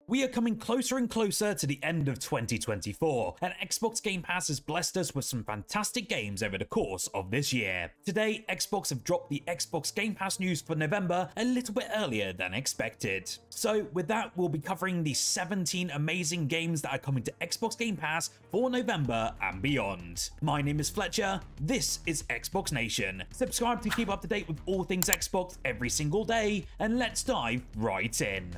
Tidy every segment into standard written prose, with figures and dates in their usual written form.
We are coming closer and closer to the end of 2024, and Xbox Game Pass has blessed us with some fantastic games over the course of this year. Today, Xbox have dropped the Xbox Game Pass news for November a little bit earlier than expected. So with that, we'll be covering the 17 amazing games that are coming to Xbox Game Pass for November and beyond. My name is Fletcher, this is Xbox Nation. Subscribe to keep up to date with all things Xbox every single day, and let's dive right in.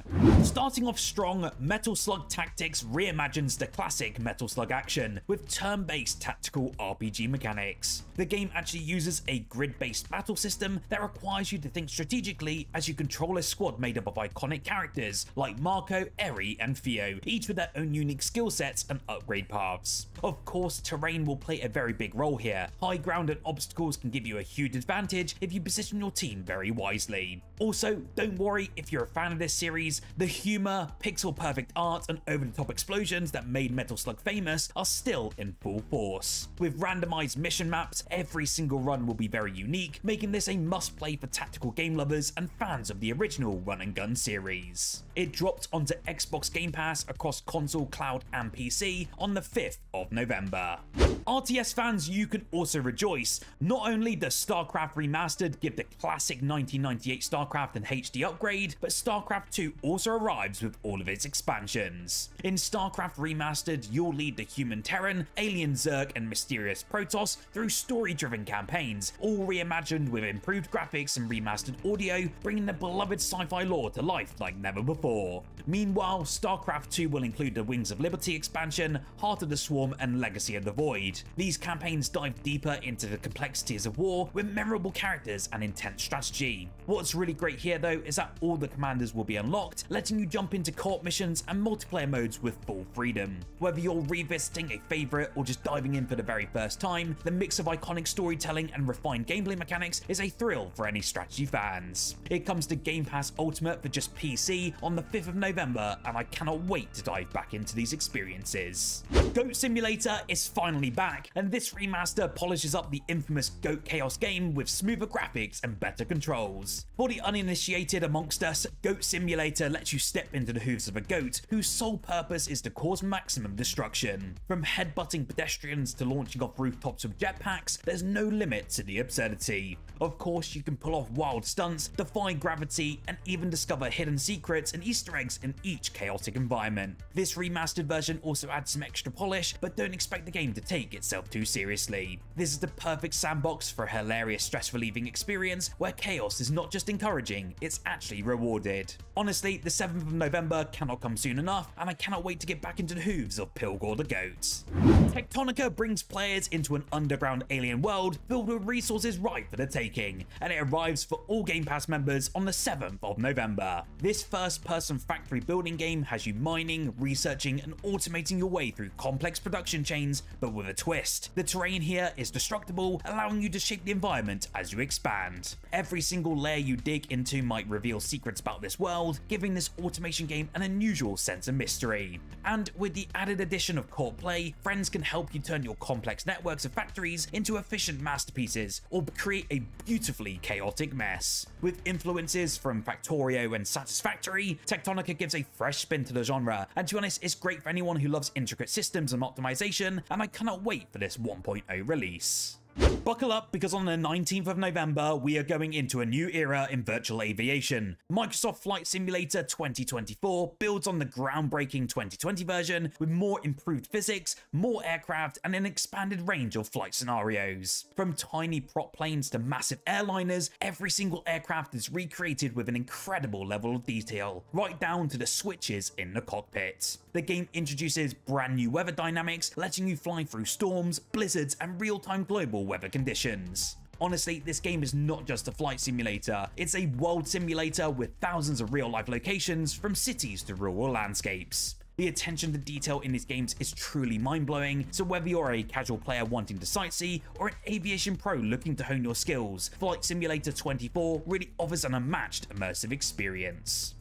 Starting off strong, Metal Slug Tactics reimagines the classic Metal Slug action with turn-based tactical RPG mechanics. The game actually uses a grid-based battle system that requires you to think strategically as you control a squad made up of iconic characters like Marco, Eri, and Theo, each with their own unique skill sets and upgrade paths. Of course, terrain will play a very big role here. High ground and obstacles can give you a huge advantage if you position your team very wisely. Also, don't worry if you're a fan of this series, the humor, pixel-perfect art, and over-the-top explosions that made Metal Slug famous are still in full force. With randomized mission maps, every single run will be very unique, making this a must-play for tactical game lovers and fans of the original run-and-gun series. It dropped onto Xbox Game Pass across console, cloud, and PC on the 5th of November. RTS fans, you can also rejoice. Not only does Starcraft Remastered give the classic 1998 Starcraft an HD upgrade, but Starcraft 2 also arrives with all of its expansions. In Starcraft Remastered, you'll lead the human Terran, alien Zerg, and mysterious Protoss through story-driven campaigns, all reimagined with improved graphics and remastered audio, bringing the beloved sci-fi lore to life like never before. Meanwhile, Starcraft 2 will include the Wings of Liberty expansion, Heart of the Swarm, and Legacy of the Void. These campaigns dive deeper into the complexities of war with memorable characters and intense strategy. What's really great here though is that all the commanders will be unlocked, letting you jump into co-op missions and multiplayer modes with full freedom. Whether you're revisiting a favourite or just diving in for the very first time, the mix of iconic storytelling and refined gameplay mechanics is a thrill for any strategy fans. It comes to Game Pass Ultimate for just PC on the 5th of November, and I cannot wait to dive back into these experiences. Goat Simulator is finally back, and this remaster polishes up the infamous Goat Chaos game with smoother graphics and better controls. For the uninitiated amongst us, Goat Simulator lets you step into the hooves of a goat whose sole purpose is to cause maximum destruction. From headbutting pedestrians to launching off rooftops with jetpacks, there's no limit to the absurdity. Of course, you can pull off wild stunts, defy gravity, and even discover hidden secrets and Easter eggs in each chaotic environment. This remastered version also adds some extra polish, but don't expect the game to take itself too seriously. This is the perfect sandbox for a hilarious stress-relieving experience where chaos is not just encouraging, it's actually rewarded. Honestly, the 7th of November cannot come soon enough, and I cannot wait to get back into the hooves of Pilgor the Goat. Techtonica brings players into an underground alien world filled with resources ripe for the taking, and it arrives for all Game Pass members on the 7th of November. This first-person factory building game has you mining, researching, and automating your way through complex production chains, but with a twist. The terrain here is destructible, allowing you to shape the environment as you expand. Every single layer you dig into might reveal secrets about this world, giving this automation game an unusual sense of mystery. And with the added addition of co-op play, friends can help you turn your complex networks of factories into efficient masterpieces or create a beautifully chaotic mess. With influences from Factorio and Satisfactory, Techtonica gives a fresh spin to the genre, and to be honest, it's great for anyone who loves intricate systems and optimization, and I cannot wait for this 1.0 release. Buckle up, because on the 19th of November, we are going into a new era in virtual aviation. Microsoft Flight Simulator 2024 builds on the groundbreaking 2020 version with more improved physics, more aircraft, and an expanded range of flight scenarios. From tiny prop planes to massive airliners, every single aircraft is recreated with an incredible level of detail, right down to the switches in the cockpit. The game introduces brand new weather dynamics, letting you fly through storms, blizzards, and real-time global weather conditions. Honestly, this game is not just a flight simulator, it's a world simulator with thousands of real-life locations from cities to rural landscapes. The attention to detail in these games is truly mind-blowing, so whether you're a casual player wanting to sightsee or an aviation pro looking to hone your skills, Flight Simulator 24 really offers an unmatched immersive experience.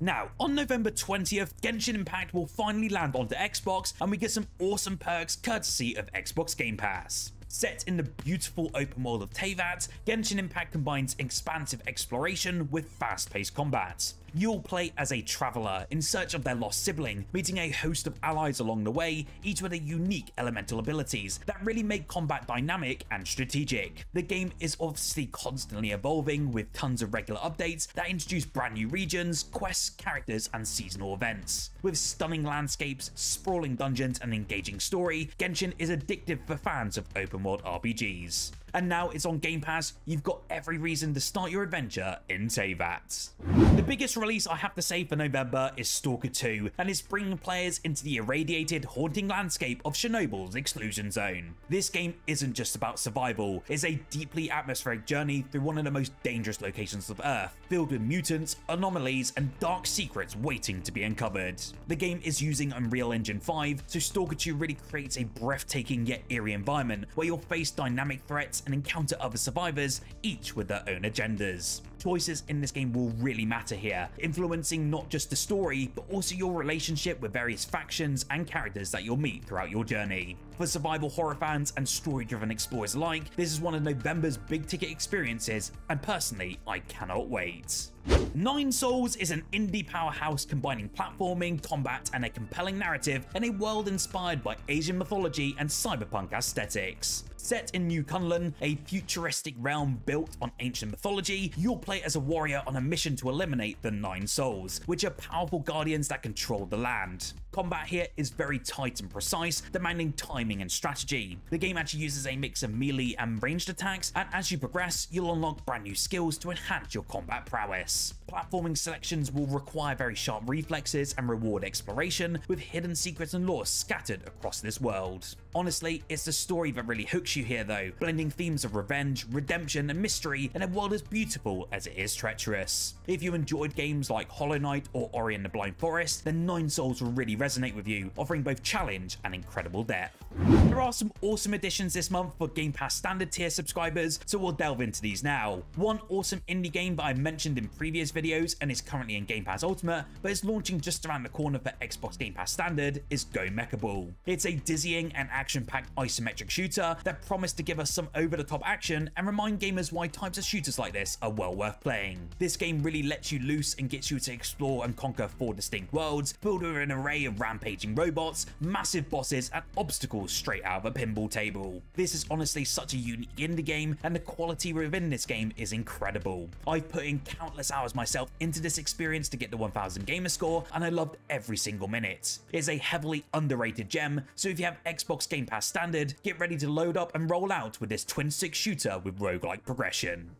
Now, on November 20th, Genshin Impact will finally land onto Xbox, and we get some awesome perks courtesy of Xbox Game Pass. Set in the beautiful open world of Teyvat, Genshin Impact combines expansive exploration with fast-paced combat. You'll play as a traveler in search of their lost sibling, meeting a host of allies along the way, each with a unique elemental abilities that really make combat dynamic and strategic. The game is obviously constantly evolving, with tons of regular updates that introduce brand new regions, quests, characters, and seasonal events. With stunning landscapes, sprawling dungeons, and engaging story, Genshin is addictive for fans of open world RPGs. And now it's on Game Pass, you've got every reason to start your adventure in Teyvat. The biggest release I have to say for November is Stalker 2, and it's bringing players into the irradiated, haunting landscape of Chernobyl's exclusion zone. This game isn't just about survival, it's a deeply atmospheric journey through one of the most dangerous locations of Earth, filled with mutants, anomalies, and dark secrets waiting to be uncovered. The game is using Unreal Engine 5, so Stalker 2 really creates a breathtaking yet eerie environment where you'll face dynamic threats and encounter other survivors, each with their own agendas. Choices in this game will really matter here, influencing not just the story, but also your relationship with various factions and characters that you'll meet throughout your journey. For survival horror fans and story-driven explorers alike, this is one of November's big-ticket experiences, and personally, I cannot wait. Nine Souls is an indie powerhouse combining platforming, combat, and a compelling narrative in a world inspired by Asian mythology and cyberpunk aesthetics. Set in New Kunlun, a futuristic realm built on ancient mythology, you'll play as a warrior on a mission to eliminate the Nine Souls, which are powerful guardians that control the land. Combat here is very tight and precise, demanding timing and strategy. The game actually uses a mix of melee and ranged attacks, and as you progress, you'll unlock brand new skills to enhance your combat prowess. Platforming selections will require very sharp reflexes and reward exploration, with hidden secrets and lore scattered across this world. Honestly, it's the story that really hooks you here though, blending themes of revenge, redemption, and mystery in a world as beautiful as it is treacherous. If you enjoyed games like Hollow Knight or Ori and the Blind Forest, then Nine Souls will really resonate with you, offering both challenge and incredible depth. There are some awesome additions this month for Game Pass standard tier subscribers, so we'll delve into these now. One awesome indie game that I mentioned in previous videos and is currently in Game Pass Ultimate, but is launching just around the corner for Xbox Game Pass Standard, is Go Mecha Ball. It's a dizzying and action-packed isometric shooter that promised to give us some over-the-top action and remind gamers why types of shooters like this are well worth playing. This game really lets you loose and gets you to explore and conquer 4 distinct worlds, filled with an array of rampaging robots, massive bosses, and obstacles straight out of a pinball table. This is honestly such a unique indie game, and the quality within this game is incredible. I've put in countless hours myself into this experience to get the 1000 gamer score, and I loved every single minute. It's a heavily underrated gem, so if you have Xbox Game Pass Standard, get ready to load up and roll out with this twin-stick shooter with roguelike progression.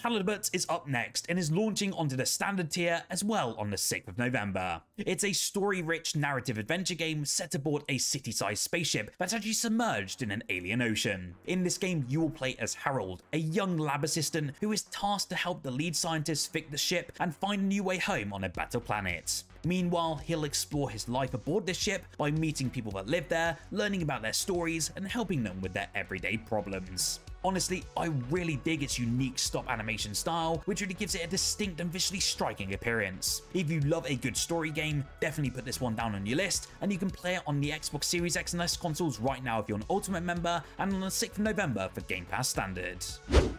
Halibut is up next and is launching onto the standard tier as well on the 6th of November. It's a story-rich narrative adventure game set aboard a city-sized spaceship that's actually submerged in an alien ocean. In this game, you will play as Harold, a young lab assistant who is tasked to help the lead scientist fix the ship and find a new way home on a battle planet. Meanwhile, he'll explore his life aboard this ship by meeting people that live there, learning about their stories, and helping them with their everyday problems. Honestly, I really dig its unique stop animation style, which really gives it a distinct and visually striking appearance. If you love a good story game, definitely put this one down on your list, and you can play it on the Xbox Series X and S consoles right now if you're an Ultimate member, and on the 6th of November for Game Pass Standard.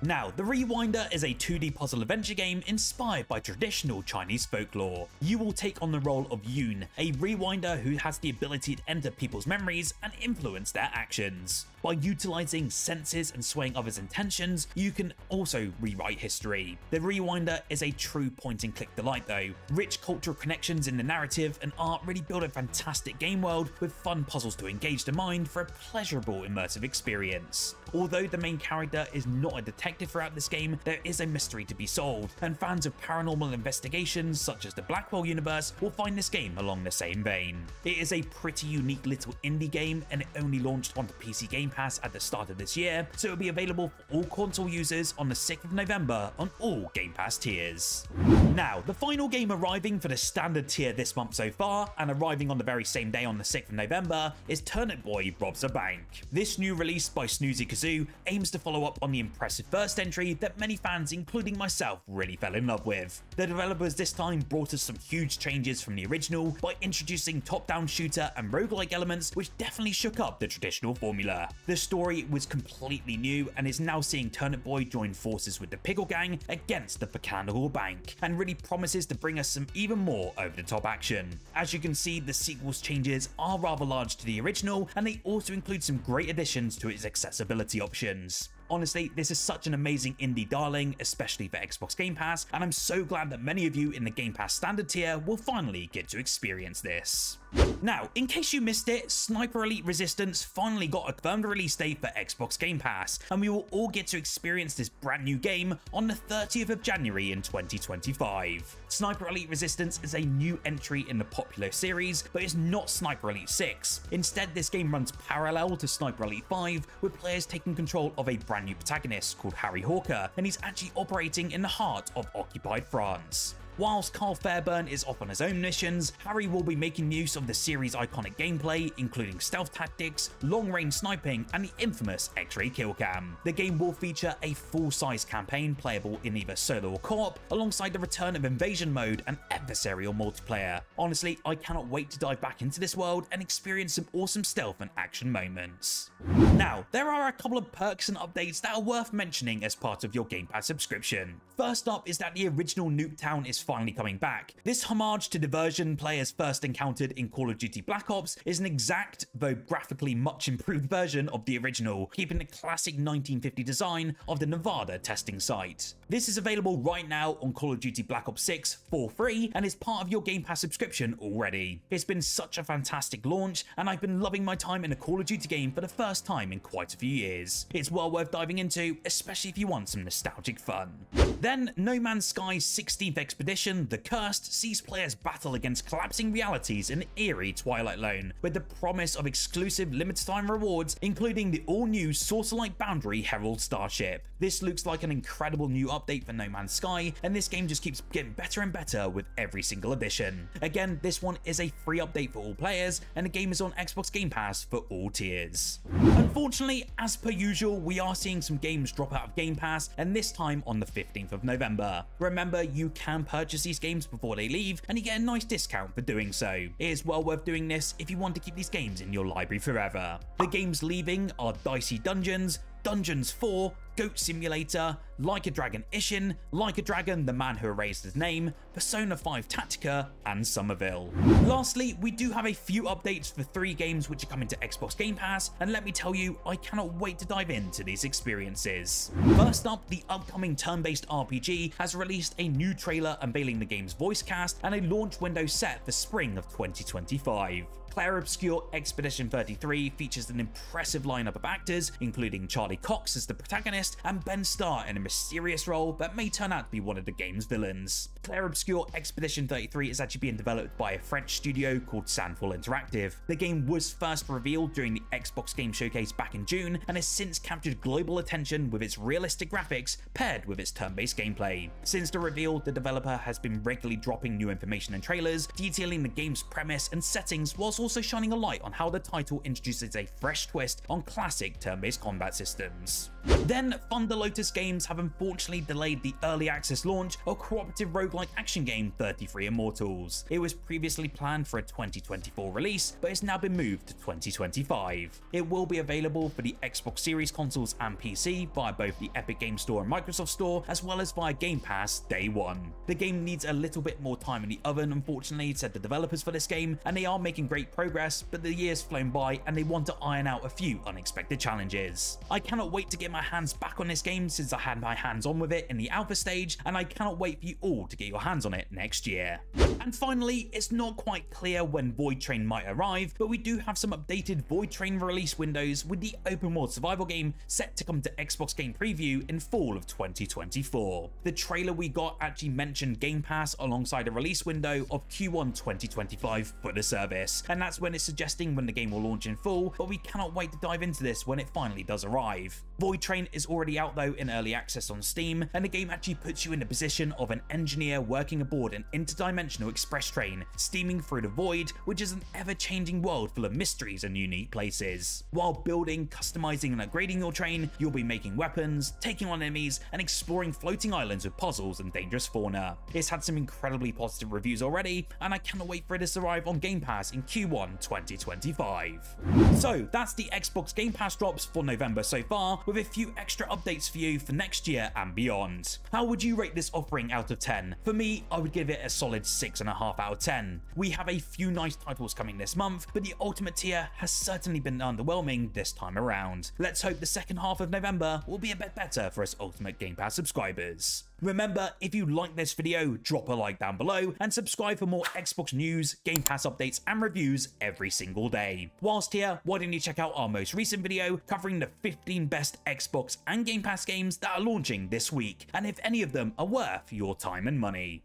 Now, The Rewinder is a 2D puzzle adventure game inspired by traditional Chinese folklore. You will take on the role of Yoon, a rewinder who has the ability to enter people's memories and influence their actions. By utilizing senses and swaying others' intentions, you can also rewrite history. The Rewinder is a true point-and-click delight though. Rich cultural connections in the narrative and art really build a fantastic game world with fun puzzles to engage the mind for a pleasurable immersive experience. Although the main character is not a detective throughout this game, there is a mystery to be solved, and fans of paranormal investigations such as the Blackwell universe will find this game along the same vein. It is a pretty unique little indie game, and it only launched onto PC Game Pass at the start of this year, so it'll be available for all console users on the 6th of November on all Game Pass tiers. Now, the final game arriving for the standard tier this month so far, and arriving on the very same day on the 6th of November, is Turnip Boy Robs a Bank. This new release by Snoozy Zoo aims to follow up on the impressive first entry that many fans, including myself, really fell in love with. The developers this time brought us some huge changes from the original by introducing top-down shooter and roguelike elements which definitely shook up the traditional formula. The story was completely new and is now seeing Turnip Boy join forces with the Pickle Gang against the Botanical Bank, and really promises to bring us some even more over-the-top action. As you can see, the sequel's changes are rather large to the original, and they also include some great additions to its accessibility options. Honestly, this is such an amazing indie darling, especially for Xbox Game Pass, and I'm so glad that many of you in the Game Pass standard tier will finally get to experience this. Now, in case you missed it, Sniper Elite Resistance finally got a confirmed release date for Xbox Game Pass, and we will all get to experience this brand new game on the 30th of January in 2025. Sniper Elite Resistance is a new entry in the popular series, but it's not Sniper Elite 6. Instead, this game runs parallel to Sniper Elite 5, with players taking control of a brand new protagonist called Harry Hawker, and he's actually operating in the heart of occupied France. Whilst Carl Fairburn is off on his own missions, Harry will be making use of the series' iconic gameplay, including stealth tactics, long-range sniping, and the infamous X-ray kill cam. The game will feature a full-size campaign playable in either solo or co-op, alongside the return of invasion mode and adversarial multiplayer. Honestly, I cannot wait to dive back into this world and experience some awesome stealth and action moments. Now, there are a couple of perks and updates that are worth mentioning as part of your Game Pass subscription. First up is that the original Nuketown is finally coming back. This homage to the version players first encountered in Call of Duty Black Ops is an exact, though graphically much improved version of the original, keeping the classic 1950 design of the Nevada testing site. This is available right now on Call of Duty Black Ops 6 for free and is part of your Game Pass subscription already. It's been such a fantastic launch, and I've been loving my time in a Call of Duty game for the first time in quite a few years. It's well worth diving into, especially if you want some nostalgic fun. Then, No Man's Sky's 16th Expedition, The Cursed, sees players battle against collapsing realities in eerie Twilight Zone, with the promise of exclusive limited-time rewards, including the all-new Saucer-like Boundary Herald starship. This looks like an incredible new update for No Man's Sky, and this game just keeps getting better and better with every single edition. Again, this one is a free update for all players, and the game is on Xbox Game Pass for all tiers. Unfortunately, as per usual, we are seeing some games drop out of Game Pass, and this time on the 15th of November. Remember, you can purchase these games before they leave, and you get a nice discount for doing so. It is well worth doing this if you want to keep these games in your library forever. The games leaving are Dicey Dungeons, Dungeons 4, Goat Simulator, Like a Dragon Ishin, Like a Dragon The Man Who Erased His Name, Persona 5 Tactica, and Somerville. Lastly, we do have a few updates for 3 games which are coming to Xbox Game Pass, and let me tell you, I cannot wait to dive into these experiences. First up, the upcoming turn-based RPG has released a new trailer unveiling the game's voice cast and a launch window set for spring of 2025. Clair Obscur Expedition 33 features an impressive lineup of actors, including Charlie Cox as the protagonist and Ben Starr in a mysterious role that may turn out to be one of the game's villains. Clair Obscur Expedition 33 is actually being developed by a French studio called Sandfall Interactive. The game was first revealed during the Xbox Game Showcase back in June and has since captured global attention with its realistic graphics paired with its turn-based gameplay. Since the reveal, the developer has been regularly dropping new information and trailers, detailing the game's premise and settings, whilst also shining a light on how the title introduces a fresh twist on classic turn-based combat systems. Then, Thunder Lotus Games have unfortunately delayed the early access launch of cooperative roguelike action game 33 Immortals. It was previously planned for a 2024 release, but it's now been moved to 2025. It will be available for the Xbox Series consoles and PC via both the Epic Games Store and Microsoft Store, as well as via Game Pass day one. The game needs a little bit more time in the oven, unfortunately, said the developers for this game, and they are making great progress, but the year's flown by and they want to iron out a few unexpected challenges. I cannot wait to get my hands back on this game since I had my hands on with it in the alpha stage, and I cannot wait for you all to get your hands on it next year. And finally, it's not quite clear when VoidTrain might arrive, but we do have some updated VoidTrain release windows, with the open world survival game set to come to Xbox Game Preview in fall of 2024. The trailer we got actually mentioned Game Pass alongside a release window of Q1 2025 for the service, and that's when it's suggesting when the game will launch in full, but we cannot wait to dive into this when it finally does arrive. VoidTrain VoidTrain is already out though in early access on Steam, and the game actually puts you in the position of an engineer working aboard an interdimensional express train, steaming through the void, which is an ever-changing world full of mysteries and unique places. While building, customizing and upgrading your train, you'll be making weapons, taking on enemies, and exploring floating islands with puzzles and dangerous fauna. It's had some incredibly positive reviews already, and I cannot wait for it to arrive on Game Pass in Q1 2025. So that's the Xbox Game Pass drops for November so far, with a few extra updates for you for next year and beyond. How would you rate this offering out of 10? For me, I would give it a solid 6.5 out of 10. We have a few nice titles coming this month, but the Ultimate tier has certainly been underwhelming this time around. Let's hope the second half of November will be a bit better for us Ultimate Game Pass subscribers. Remember, if you like this video, drop a like down below and subscribe for more Xbox news, Game Pass updates and reviews every single day. Whilst here, why don't you check out our most recent video covering the 15 best Xbox and Game Pass games that are launching this week, and if any of them are worth your time and money.